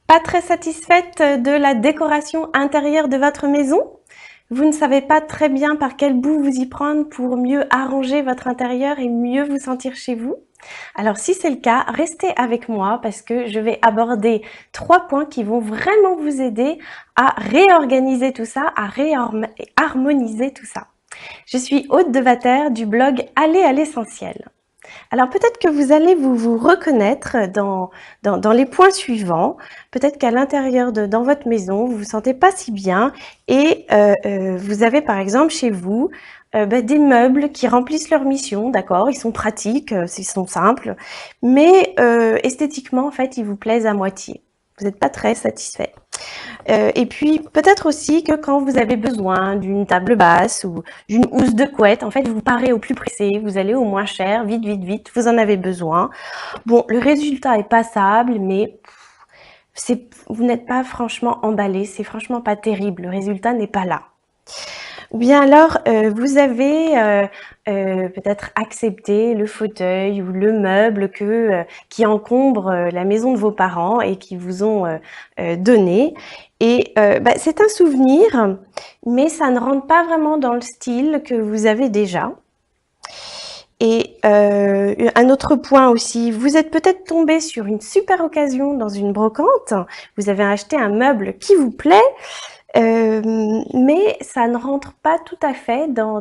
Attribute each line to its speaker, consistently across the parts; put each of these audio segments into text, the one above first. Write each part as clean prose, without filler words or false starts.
Speaker 1: Pas très satisfaite de la décoration intérieure de votre maison? Vous ne savez pas très bien par quel bout vous y prendre pour mieux arranger votre intérieur et mieux vous sentir chez vous? Alors si c'est le cas, restez avec moi parce que je vais aborder 3 points qui vont vraiment vous aider à réorganiser tout ça, à harmoniser tout ça. Je suis Aude Devater du blog Aller à l'essentiel. Alors peut-être que vous allez vous reconnaître dans les points suivants. Peut-être qu'à l'intérieur dans votre maison, vous vous sentez pas si bien et vous avez par exemple chez vous des meubles qui remplissent leur mission, d'accord, ils sont pratiques, ils sont simples, mais esthétiquement en fait ils vous plaisent à moitié. Vous n'êtes pas très satisfait. Et puis peut-être aussi que quand vous avez besoin d'une table basse ou d'une housse de couette, en fait vous parez au plus pressé, vous allez au moins cher, vite, vite, vite, vous en avez besoin. Bon, le résultat est passable, mais vous n'êtes pas franchement emballé, c'est franchement pas terrible, le résultat n'est pas là. Ou bien alors, vous avez peut-être accepté le fauteuil ou le meuble qui encombre la maison de vos parents et qui vous ont donné. Et c'est un souvenir, mais ça ne rentre pas vraiment dans le style que vous avez déjà. Et un autre point aussi, vous êtes peut-être tombé sur une super occasion dans une brocante, vous avez acheté un meuble qui vous plaît, mais ça ne rentre pas tout à fait dans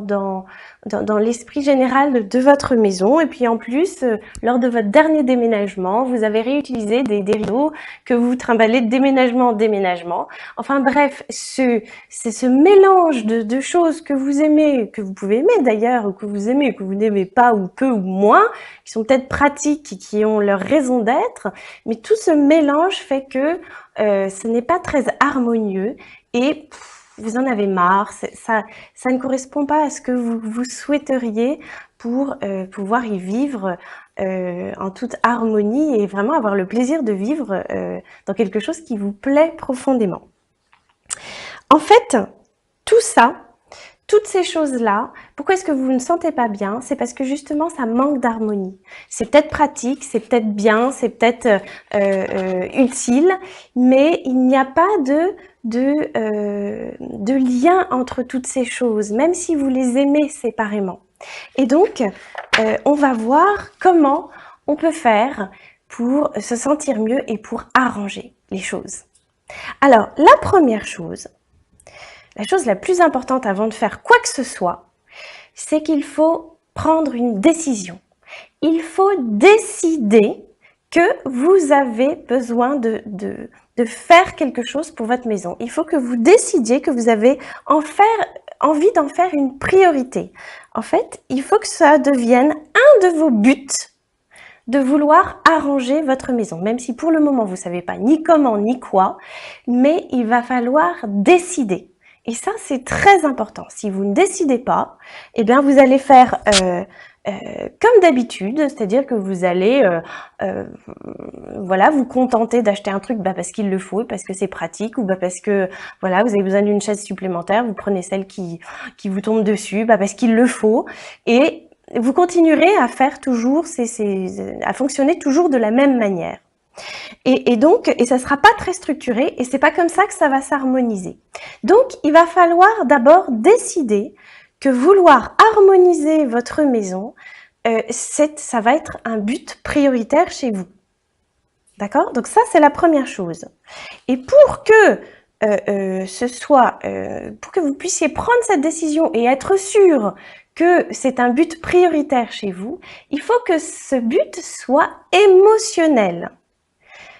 Speaker 1: l'esprit général de votre maison. Et puis en plus, lors de votre dernier déménagement, vous avez réutilisé des rideaux que vous trimballez de déménagement en déménagement. Enfin bref, c'est ce mélange de choses que vous aimez, que vous pouvez aimer d'ailleurs, ou que vous aimez, que vous n'aimez pas, ou peu ou moins, qui sont peut-être pratiques et qui ont leur raison d'être, mais tout ce mélange fait que ce n'est pas très harmonieux et vous en avez marre, ça ne correspond pas à ce que vous souhaiteriez pour pouvoir y vivre en toute harmonie et vraiment avoir le plaisir de vivre dans quelque chose qui vous plaît profondément. En fait, tout ça, toutes ces choses-là, pourquoi est-ce que vous ne sentez pas bien? C'est parce que justement, ça manque d'harmonie. C'est peut-être pratique, c'est peut-être bien, c'est peut-être utile, mais il n'y a pas de lien entre toutes ces choses, même si vous les aimez séparément. Et donc, on va voir comment on peut faire pour se sentir mieux et pour arranger les choses. Alors, la première chose, la chose la plus importante avant de faire quoi que ce soit, c'est qu'il faut prendre une décision. Il faut décider que vous avez besoin de faire quelque chose pour votre maison. Il faut que vous décidiez que vous avez envie d'en faire une priorité. En fait, il faut que ça devienne un de vos buts de vouloir arranger votre maison, même si pour le moment vous ne savez pas ni comment ni quoi, mais il va falloir décider. Et ça, c'est très important. Si vous ne décidez pas, eh bien, vous allez faire comme d'habitude, c'est-à-dire que vous allez voilà, vous contenter d'acheter un truc parce qu'il le faut, parce que c'est pratique, ou parce que voilà, vous avez besoin d'une chaise supplémentaire, vous prenez celle qui vous tombe dessus, parce qu'il le faut, et vous continuerez à faire toujours à fonctionner toujours de la même manière. Et donc, ça sera pas très structuré et c'est pas comme ça que ça va s'harmoniser. Donc, il va falloir d'abord décider que vouloir harmoniser votre maison, ça va être un but prioritaire chez vous. D'accord? Donc ça, c'est la première chose. Et pour que pour que vous puissiez prendre cette décision et être sûr que c'est un but prioritaire chez vous, il faut que ce but soit émotionnel.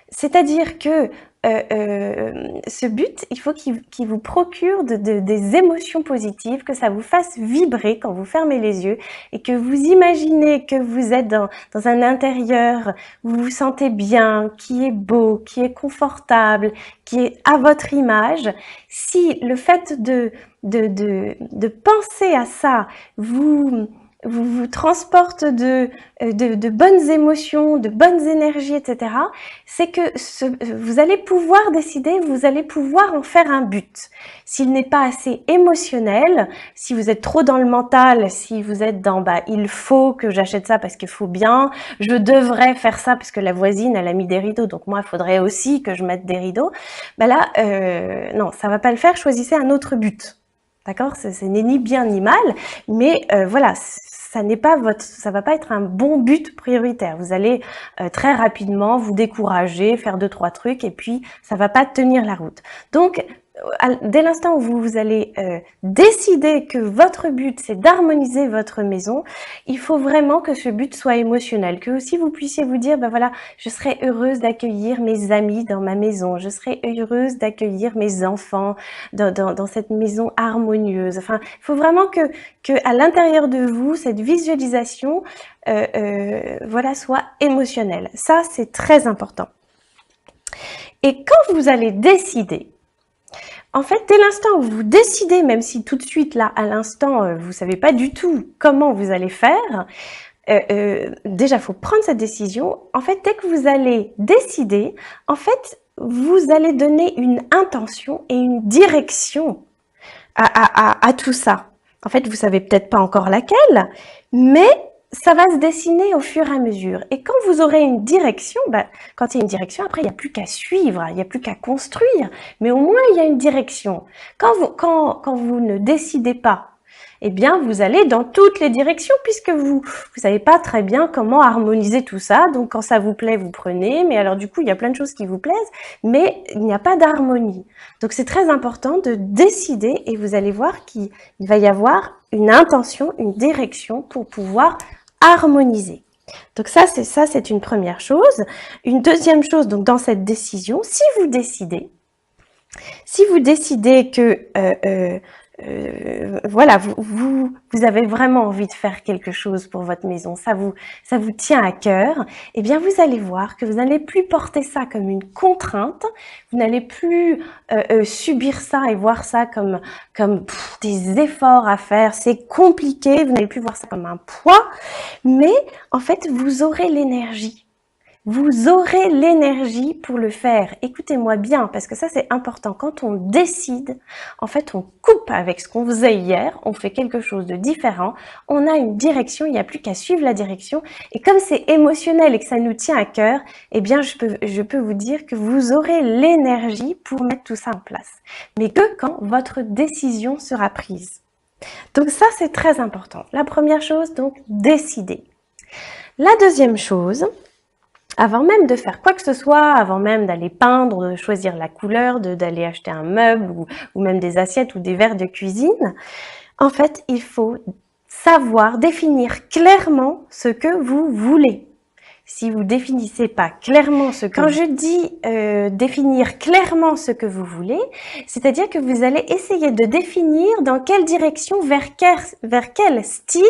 Speaker 1: C'est-à-dire que ce but, il faut qu'il vous procure des émotions positives, que ça vous fasse vibrer quand vous fermez les yeux et que vous imaginez que vous êtes dans un intérieur où vous vous sentez bien, qui est beau, qui est confortable, qui est à votre image. Si le fait de penser à ça vous vous transporte de bonnes émotions, de bonnes énergies, etc., c'est que vous allez pouvoir décider, vous allez pouvoir en faire un but. S'il n'est pas assez émotionnel, si vous êtes trop dans le mental, si vous êtes dans il faut que j'achète ça parce qu'il faut bien, je devrais faire ça parce que la voisine elle a mis des rideaux, donc moi il faudrait aussi que je mette des rideaux, là non, ça va pas le faire, choisissez un autre but. D'accord, ce n'est ni bien ni mal, mais voilà, ça va pas être un bon but prioritaire. Vous allez très rapidement vous décourager, faire 2-3 trucs, et puis ça va pas tenir la route. Donc, dès l'instant où vous allez décider que votre but c'est d'harmoniser votre maison, il faut vraiment que ce but soit émotionnel, que aussi vous puissiez vous dire voilà, je serais heureuse d'accueillir mes amis dans ma maison, je serais heureuse d'accueillir mes enfants dans cette maison harmonieuse. Enfin, il faut vraiment que à l'intérieur de vous, cette visualisation voilà, soit émotionnelle. Ça, c'est très important. Et quand vous allez décider, en fait, dès l'instant où vous décidez, même si tout de suite, là, à l'instant, vous savez pas du tout comment vous allez faire, déjà, il faut prendre cette décision. En fait, dès que vous allez décider, en fait, vous allez donner une intention et une direction à tout ça. En fait, vous savez peut-être pas encore laquelle, mais ça va se dessiner au fur et à mesure. Et quand vous aurez une direction, quand il y a une direction, après, il n'y a plus qu'à suivre, il n'y a plus qu'à construire. Mais au moins, il y a une direction. Quand vous ne décidez pas, eh bien, vous allez dans toutes les directions puisque vous savez pas très bien comment harmoniser tout ça. Donc, quand ça vous plaît, vous prenez. Mais alors, du coup, il y a plein de choses qui vous plaisent, mais il n'y a pas d'harmonie. Donc, c'est très important de décider et vous allez voir qu'il va y avoir une intention, une direction pour pouvoir harmoniser. Donc ça, c'est une première chose. Une deuxième chose, donc dans cette décision, si vous décidez que voilà, vous avez vraiment envie de faire quelque chose pour votre maison, ça vous tient à cœur, eh bien vous allez voir que vous n'allez plus porter ça comme une contrainte, vous n'allez plus subir ça et voir ça comme des efforts à faire, c'est compliqué, vous n'allez plus voir ça comme un poids, mais en fait vous aurez l'énergie. Vous aurez l'énergie pour le faire. Écoutez-moi bien, parce que ça c'est important. Quand on décide, en fait on coupe avec ce qu'on faisait hier, on fait quelque chose de différent, on a une direction, il n'y a plus qu'à suivre la direction. Et comme c'est émotionnel et que ça nous tient à cœur, eh bien je peux vous dire que vous aurez l'énergie pour mettre tout ça en place. Mais que quand votre décision sera prise. Donc ça c'est très important. La première chose, donc décider. La deuxième chose, avant même de faire quoi que ce soit, avant même d'aller peindre, de choisir la couleur, d'aller acheter un meuble ou même des assiettes ou des verres de cuisine, en fait, il faut savoir définir clairement ce que vous voulez. Si vous définissez pas clairement ce que... Quand je dis définir clairement ce que vous voulez, c'est-à-dire que vous allez essayer de définir dans quelle direction, vers quel style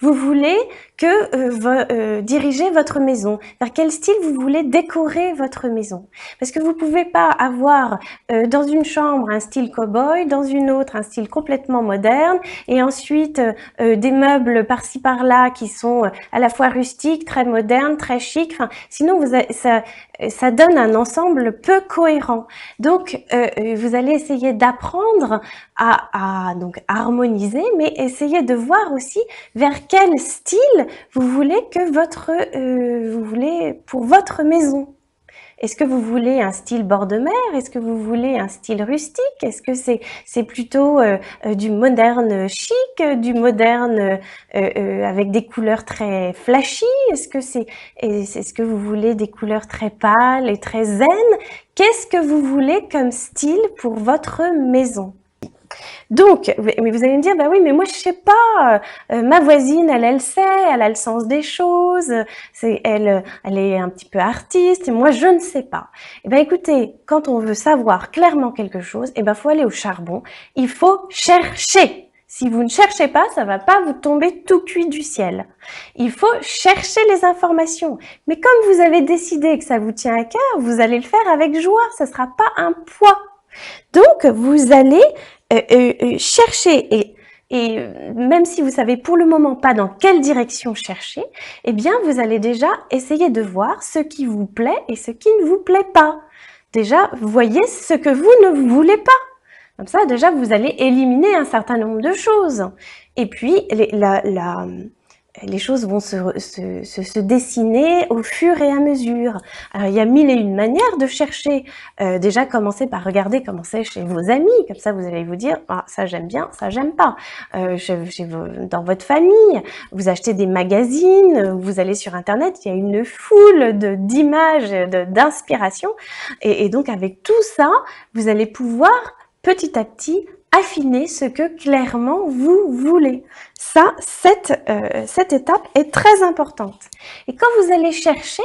Speaker 1: vous voulez que diriger votre maison, vers quel style vous voulez décorer votre maison. Parce que vous pouvez pas avoir dans une chambre un style cow-boy, dans une autre un style complètement moderne, et ensuite des meubles par-ci par-là qui sont à la fois rustiques, très modernes, très chic. Enfin, sinon ça donne un ensemble peu cohérent. Donc vous allez essayer d'apprendre à donc harmoniser, mais essayer de voir aussi vers quel style vous voulez pour votre maison. Est-ce que vous voulez un style bord de mer? Est-ce que vous voulez un style rustique? Est-ce que c'est plutôt du moderne chic, du moderne avec des couleurs très flashy? Est-ce que vous voulez des couleurs très pâles et très zen? Qu'est-ce que vous voulez comme style pour votre maison? Donc, mais vous allez me dire, bah oui, mais moi je sais pas, ma voisine, elle sait, elle a le sens des choses, elle est un petit peu artiste, et moi je ne sais pas. Eh ben écoutez, quand on veut savoir clairement quelque chose, eh ben faut aller au charbon, il faut chercher. Si vous ne cherchez pas, ça va pas vous tomber tout cuit du ciel. Il faut chercher les informations. Mais comme vous avez décidé que ça vous tient à cœur, vous allez le faire avec joie, ça sera pas un poids. Donc, vous allez chercher et même si vous savez pour le moment pas dans quelle direction chercher, eh bien vous allez déjà essayer de voir ce qui vous plaît et ce qui ne vous plaît pas. Déjà, voyez ce que vous ne voulez pas. Comme ça, déjà, vous allez éliminer un certain nombre de choses. Et puis, les choses vont se dessiner au fur et à mesure. Alors, il y a mille et une manières de chercher. Déjà, commencez par regarder comment c'est chez vos amis. Comme ça, vous allez vous dire, ah, ça j'aime bien, ça j'aime pas. Dans votre famille, vous achetez des magazines, vous allez sur Internet, il y a une foule d'images, d'inspiration. Et donc, avec tout ça, vous allez pouvoir petit à petit affiner ce que clairement vous voulez. Ça, cette étape est très importante. Et quand vous allez chercher,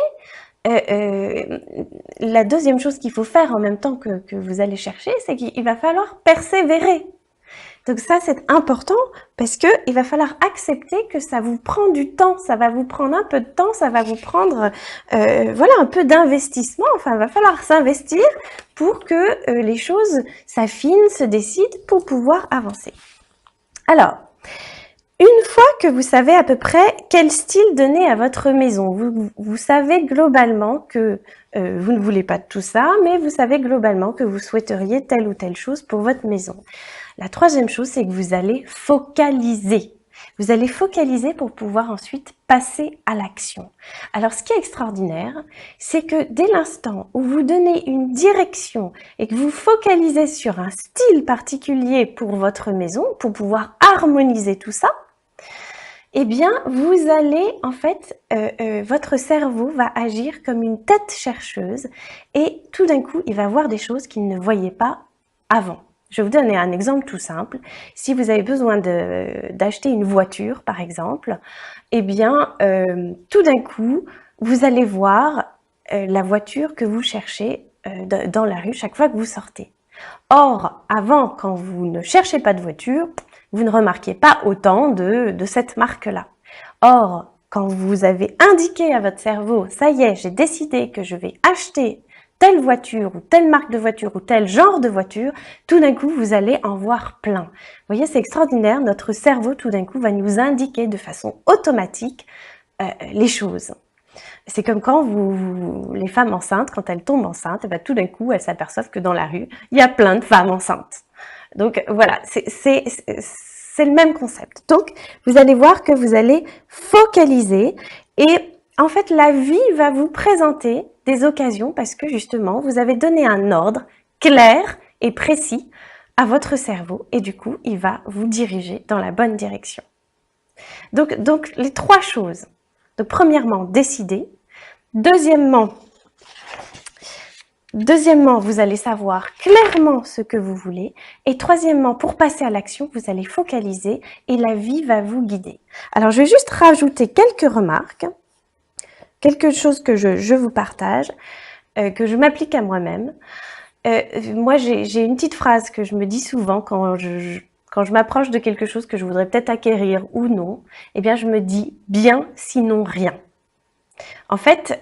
Speaker 1: la deuxième chose qu'il faut faire en même temps que vous allez chercher, c'est qu'il va falloir persévérer. Donc ça, c'est important parce que il va falloir accepter que ça vous prend du temps, ça va vous prendre un peu de temps, ça va vous prendre voilà, un peu d'investissement. Enfin, il va falloir s'investir pour que les choses s'affinent, se décident pour pouvoir avancer. Alors, une fois que vous savez à peu près quel style donner à votre maison, vous savez globalement que vous ne voulez pas de tout ça, mais vous savez globalement que vous souhaiteriez telle ou telle chose pour votre maison. La troisième chose, c'est que vous allez focaliser. Vous allez focaliser pour pouvoir ensuite passer à l'action. Alors, ce qui est extraordinaire, c'est que dès l'instant où vous donnez une direction et que vous focalisez sur un style particulier pour votre maison, pour pouvoir harmoniser tout ça, eh bien, vous allez, en fait, votre cerveau va agir comme une tête chercheuse et tout d'un coup, il va voir des choses qu'il ne voyait pas avant. Je vais vous donner un exemple tout simple. Si vous avez besoin d'acheter une voiture, par exemple, eh bien, tout d'un coup, vous allez voir la voiture que vous cherchez dans la rue chaque fois que vous sortez. Or, avant, quand vous ne cherchez pas de voiture, vous ne remarquez pas autant de cette marque-là. Or, quand vous avez indiqué à votre cerveau, ça y est, j'ai décidé que je vais acheter telle voiture ou telle marque de voiture ou tel genre de voiture, tout d'un coup, vous allez en voir plein. Vous voyez, c'est extraordinaire. Notre cerveau, tout d'un coup, va nous indiquer de façon automatique les choses. C'est comme quand les femmes enceintes, quand elles tombent enceintes, et bien tout d'un coup, elles s'aperçoivent que dans la rue, il y a plein de femmes enceintes. Donc voilà, c'est le même concept. Donc, vous allez voir que vous allez focaliser et en fait, la vie va vous présenter des occasions parce que justement, vous avez donné un ordre clair et précis à votre cerveau et du coup, il va vous diriger dans la bonne direction. Donc les trois choses. Donc, premièrement, décider. Deuxièmement, vous allez savoir clairement ce que vous voulez. Et troisièmement, pour passer à l'action, vous allez focaliser et la vie va vous guider. Alors, je vais juste rajouter quelques remarques, quelque chose que je vous partage, que je m'applique à moi-même. Moi, j'ai une petite phrase que je me dis souvent quand je m'approche de quelque chose que je voudrais peut-être acquérir ou non. Eh bien, je me dis bien, sinon rien. En fait,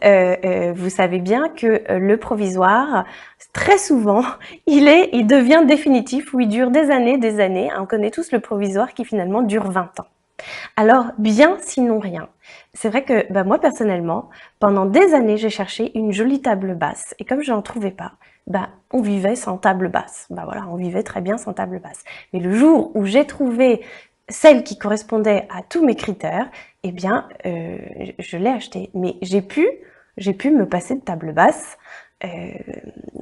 Speaker 1: vous savez bien que le provisoire, très souvent, il devient définitif ou il dure des années. On connaît tous le provisoire qui finalement dure 20 ans. Alors, bien, sinon rien. C'est vrai que moi, personnellement, pendant des années, j'ai cherché une jolie table basse. Et comme je n'en trouvais pas, on vivait sans table basse. Voilà, on vivait très bien sans table basse. Mais le jour où j'ai trouvé celle qui correspondait à tous mes critères, eh bien, je l'ai achetée. Mais j'ai pu me passer de table basse.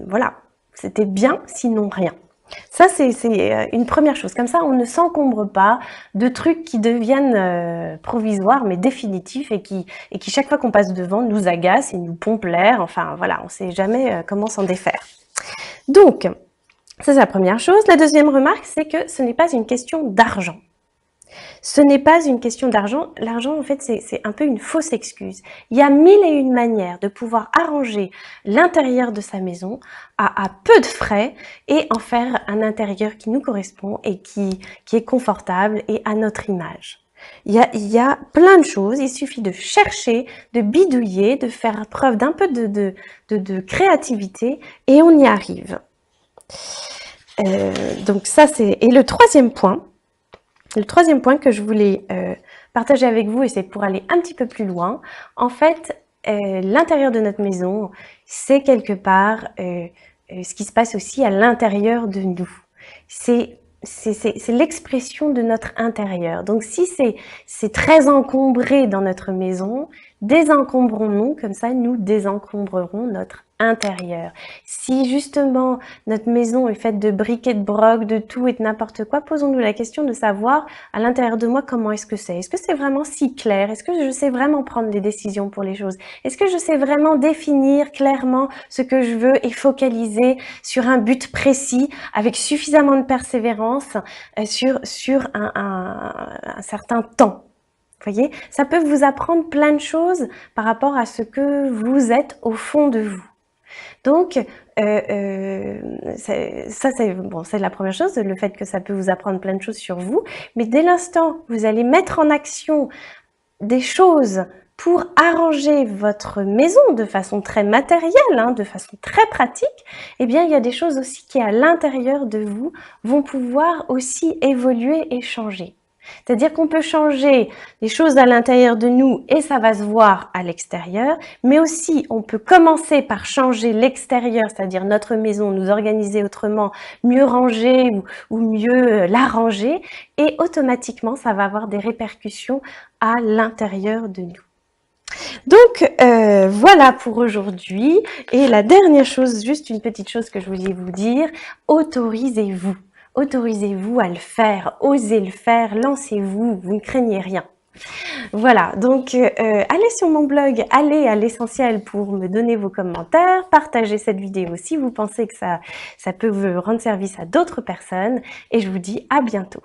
Speaker 1: Voilà, c'était bien, sinon rien. Ça, c'est une première chose. Comme ça, on ne s'encombre pas de trucs qui deviennent provisoires, mais définitifs et qui chaque fois qu'on passe devant, nous agacent et nous pompent l'air. Enfin, voilà, on ne sait jamais comment s'en défaire. Donc, ça, c'est la première chose. La deuxième remarque, c'est que ce n'est pas une question d'argent. Ce n'est pas une question d'argent. L'argent, en fait, c'est un peu une fausse excuse. Il y a mille et une manières de pouvoir arranger l'intérieur de sa maison à peu de frais et en faire un intérieur qui nous correspond et qui est confortable et à notre image. Il y a plein de choses. Il suffit de chercher, de bidouiller, de faire preuve d'un peu de créativité et on y arrive. Donc ça, c'est... Et le troisième point, Le troisième point que je voulais partager avec vous, et c'est pour aller un petit peu plus loin, en fait, l'intérieur de notre maison, c'est quelque part ce qui se passe aussi à l'intérieur de nous. C'est l'expression de notre intérieur. Donc si c'est très encombré dans notre maison, désencombrons-nous, comme ça nous désencombrerons notre intérieur. Si justement notre maison est faite de briques et de brocs, de tout et de n'importe quoi, posons-nous la question de savoir à l'intérieur de moi comment est-ce que c'est. Est-ce que c'est vraiment si clair? Est-ce que je sais vraiment prendre des décisions pour les choses? Est-ce que je sais vraiment définir clairement ce que je veux et focaliser sur un but précis avec suffisamment de persévérance sur un certain temps? Vous voyez, ça peut vous apprendre plein de choses par rapport à ce que vous êtes au fond de vous. Donc, ça c'est la première chose, le fait que ça peut vous apprendre plein de choses sur vous. Mais dès l'instant où vous allez mettre en action des choses pour arranger votre maison de façon très matérielle, hein, de façon très pratique, eh bien, il y a des choses aussi qui, à l'intérieur de vous, vont pouvoir aussi évoluer et changer. C'est-à-dire qu'on peut changer les choses à l'intérieur de nous et ça va se voir à l'extérieur, mais aussi on peut commencer par changer l'extérieur, c'est-à-dire notre maison, nous organiser autrement, mieux ranger ou mieux la ranger, et automatiquement ça va avoir des répercussions à l'intérieur de nous. Donc voilà pour aujourd'hui. Et la dernière chose, juste une petite chose que je voulais vous dire, autorisez-vous. Autorisez-vous à le faire, osez le faire, lancez-vous, vous ne craignez rien. Voilà, donc allez sur mon blog, allez à l'essentiel pour me donner vos commentaires, partagez cette vidéo si vous pensez que ça peut vous rendre service à d'autres personnes et je vous dis à bientôt.